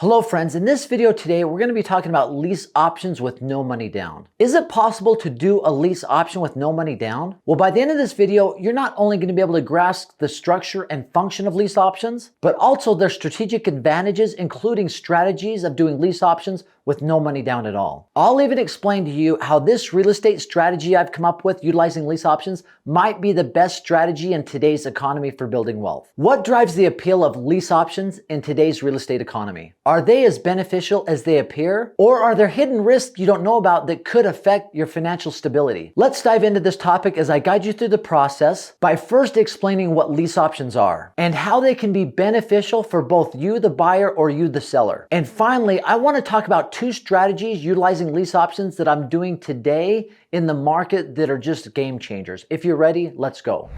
Hello friends, in this video today we're going to be talking about lease options with no money down. Is it possible to do a lease option with no money down? Well, by the end of this video, you're not only going to be able to grasp the structure and function of lease options, but also their strategic advantages, including strategies of doing lease options with no money down at all. I'll even explain to you how this real estate strategy I've come up with utilizing lease options might be the best strategy in today's economy for building wealth. What drives the appeal of lease options in today's real estate economy? Are they as beneficial as they appear? Or are there hidden risks you don't know about that could affect your financial stability? Let's dive into this topic as I guide you through the process by first explaining what lease options are and how they can be beneficial for both you, the buyer, or you, the seller. And finally, I want to talk about two strategies utilizing lease options that I'm doing today in the market that are just game changers. If you're ready, let's go.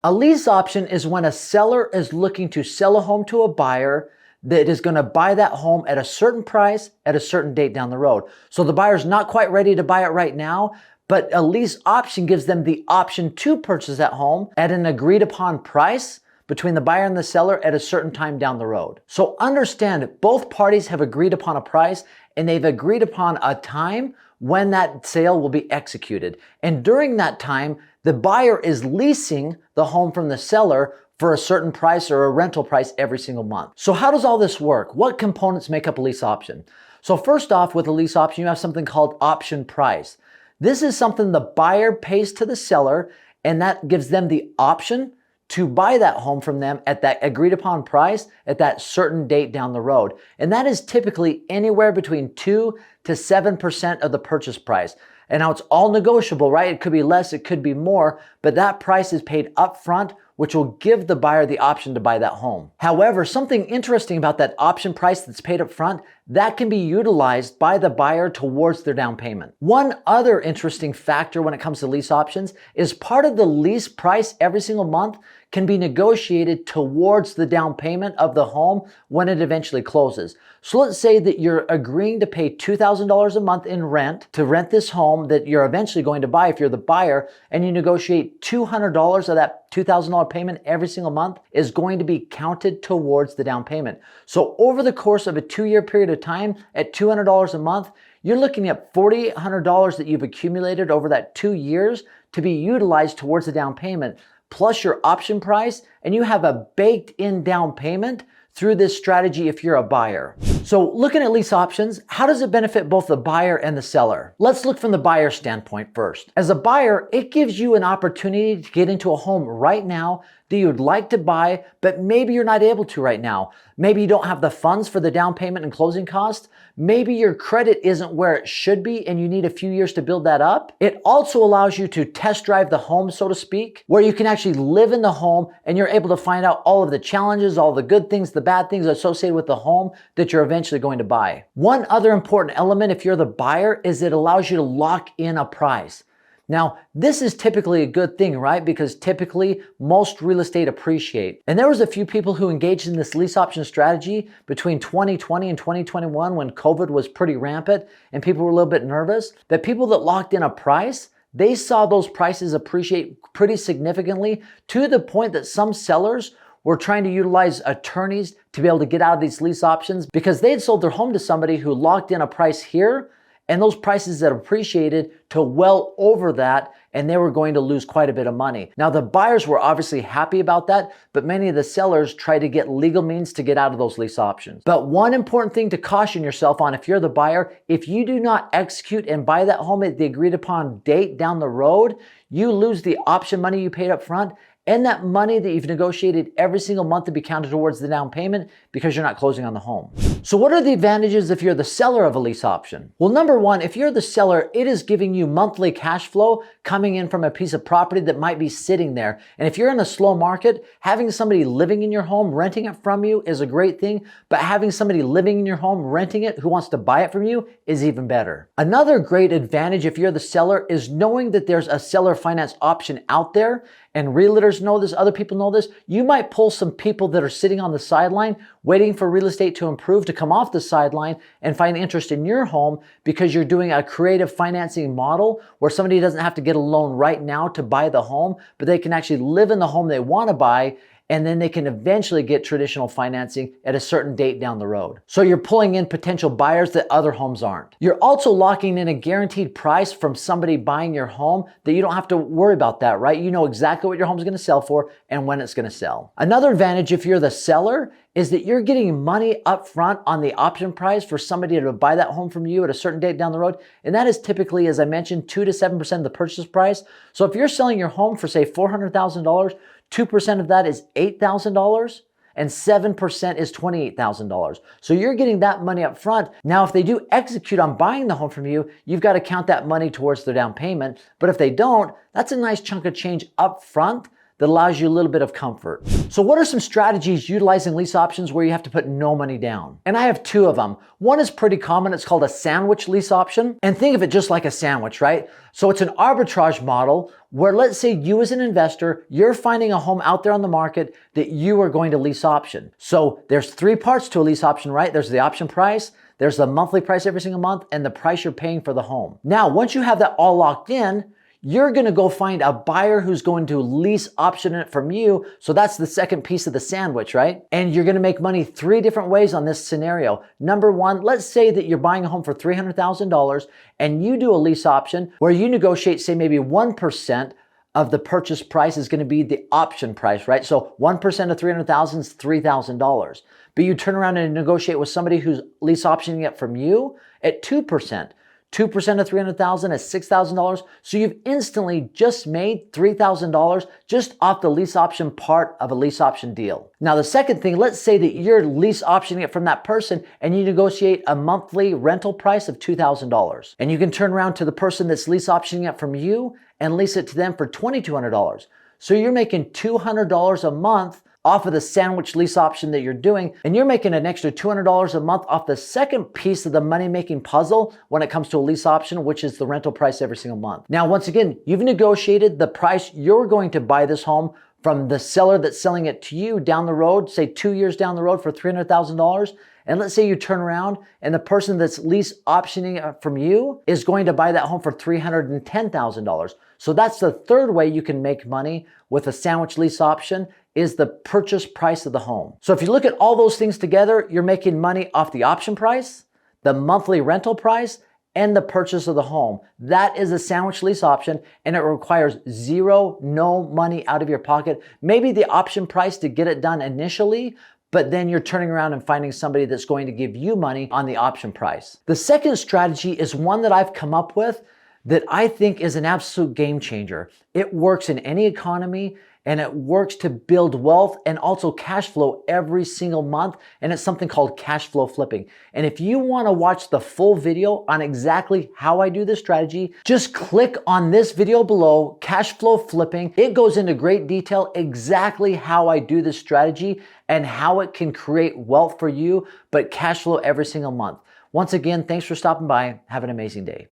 A lease option is when a seller is looking to sell a home to a buyer that is going to buy that home at a certain price at a certain date down the road. So the buyer's not quite ready to buy it right now, but a lease option gives them the option to purchase that home at an agreed upon price between the buyer and the seller at a certain time down the road. So understand, both parties have agreed upon a price and they've agreed upon a time when that sale will be executed. And during that time, the buyer is leasing the home from the seller for a certain price or a rental price every single month. So how does all this work? What components make up a lease option? So first off, with a lease option, you have something called option price. This is something the buyer pays to the seller, and that gives them the option to buy that home from them at that agreed upon price at that certain date down the road. And that is typically anywhere between 2 to 7% of the purchase price. And now it's all negotiable, right? It could be less, it could be more, but that price is paid upfront, which will give the buyer the option to buy that home. However, something interesting about that option price that's paid up front, that can be utilized by the buyer towards their down payment. One other interesting factor when it comes to lease options is part of the lease price every single month can be negotiated towards the down payment of the home when it eventually closes. So let's say that you're agreeing to pay $2,000 a month in rent to rent this home that you're eventually going to buy if you're the buyer, and you negotiate $200 of that $2,000 payment every single month is going to be counted towards the down payment. So over the course of a 2-year period of time at $200 a month, you're looking at $4,800 that you've accumulated over that 2 years to be utilized towards the down payment, plus your option price, and you have a baked in down payment through this strategy if you're a buyer. So looking at lease options, how does it benefit both the buyer and the seller? Let's look from the buyer's standpoint first. As a buyer, it gives you an opportunity to get into a home right now that you'd like to buy, but maybe you're not able to right now. Maybe you don't have the funds for the down payment and closing costs. Maybe your credit isn't where it should be and you need a few years to build that up. It also allows you to test drive the home, so to speak, where you can actually live in the home and you're able to find out all of the challenges, all the good things, the bad things associated with the home that you're eventually going to buy. One other important element if you're the buyer is it allows you to lock in a price. Now, this is typically a good thing, right? Because typically most real estate appreciate. And there was a few people who engaged in this lease option strategy between 2020 and 2021 when COVID was pretty rampant and people were a little bit nervous, that people that locked in a price, they saw those prices appreciate pretty significantly to the point that some sellers were trying to utilize attorneys to be able to get out of these lease options because they'd sold their home to somebody who locked in a price here, and those prices that appreciated to well over that, and they were going to lose quite a bit of money. Now, the buyers were obviously happy about that, but many of the sellers tried to get legal means to get out of those lease options. But one important thing to caution yourself on if you're the buyer, if you do not execute and buy that home at the agreed upon date down the road, you lose the option money you paid up front and that money that you've negotiated every single month to be counted towards the down payment because you're not closing on the home. So what are the advantages if you're the seller of a lease option? Well, number one, if you're the seller, it is giving you monthly cash flow coming in from a piece of property that might be sitting there. And if you're in a slow market, having somebody living in your home, renting it from you is a great thing, but having somebody living in your home, renting it, who wants to buy it from you is even better. Another great advantage if you're the seller is knowing that there's a seller finance option out there, and realtors know this, other people know this. You might pull some people that are sitting on the sideline waiting for real estate to improve to come off the sideline and find interest in your home because you're doing a creative financing model where somebody doesn't have to get a loan right now to buy the home, but they can actually live in the home they want to buy, and then they can eventually get traditional financing at a certain date down the road. So you're pulling in potential buyers that other homes aren't. You're also locking in a guaranteed price from somebody buying your home that you don't have to worry about that, right? You know exactly what your home's going to sell for and when it's going to sell. Another advantage if you're the seller is that you're getting money up front on the option price for somebody to buy that home from you at a certain date down the road. And that is typically, as I mentioned, 2 to 7% of the purchase price. So if you're selling your home for say $400,000, 2% of that is $8,000 and 7% is $28,000. So you're getting that money up front. Now, if they do execute on buying the home from you, you've got to count that money towards their down payment. But if they don't, that's a nice chunk of change up front that allows you a little bit of comfort. So what are some strategies utilizing lease options where you have to put no money down? And I have 2 of them. One is pretty common. It's called a sandwich lease option. And think of it just like a sandwich, right? So it's an arbitrage model where, let's say you as an investor, you're finding a home out there on the market that you are going to lease option. So there's 3 parts to a lease option, right? There's the option price, there's the monthly price every single month, and the price you're paying for the home. Now, once you have that all locked in, you're going to go find a buyer who's going to lease option it from you. So that's the second piece of the sandwich, right? And you're going to make money 3 different ways on this scenario. Number 1, let's say that you're buying a home for $300,000 and you do a lease option where you negotiate, say maybe 1% of the purchase price is going to be the option price, right? So 1% of $300,000 is $3,000. But you turn around and negotiate with somebody who's lease optioning it from you at 2%. 2% of $300,000 is $6,000. So you've instantly just made $3,000 just off the lease option part of a lease option deal. Now, the second thing, let's say that you're lease optioning it from that person and you negotiate a monthly rental price of $2,000. And you can turn around to the person that's lease optioning it from you and lease it to them for $2,200. So you're making $200 a month off of the sandwich lease option that you're doing, and you're making an extra $200 a month off the second piece of the money-making puzzle when it comes to a lease option, which is the rental price every single month. Now, once again, you've negotiated the price you're going to buy this home from the seller that's selling it to you down the road, say 2 years down the road for $300,000. And let's say you turn around and the person that's lease optioning it from you is going to buy that home for $310,000. So that's the third way you can make money with a sandwich lease option, is the purchase price of the home. So if you look at all those things together, you're making money off the option price, the monthly rental price, and the purchase of the home. That is a sandwich lease option, and it requires no money out of your pocket. Maybe the option price to get it done initially, but then you're turning around and finding somebody that's going to give you money on the option price. The second strategy is one that I've come up with that I think is an absolute game changer. It works in any economy, and it works to build wealth and also cash flow every single month. And it's something called cash flow flipping. And if you want to watch the full video on exactly how I do this strategy, just click on this video below, cash flow flipping. It goes into great detail exactly how I do this strategy and how it can create wealth for you, but cash flow every single month. Once again, thanks for stopping by. Have an amazing day.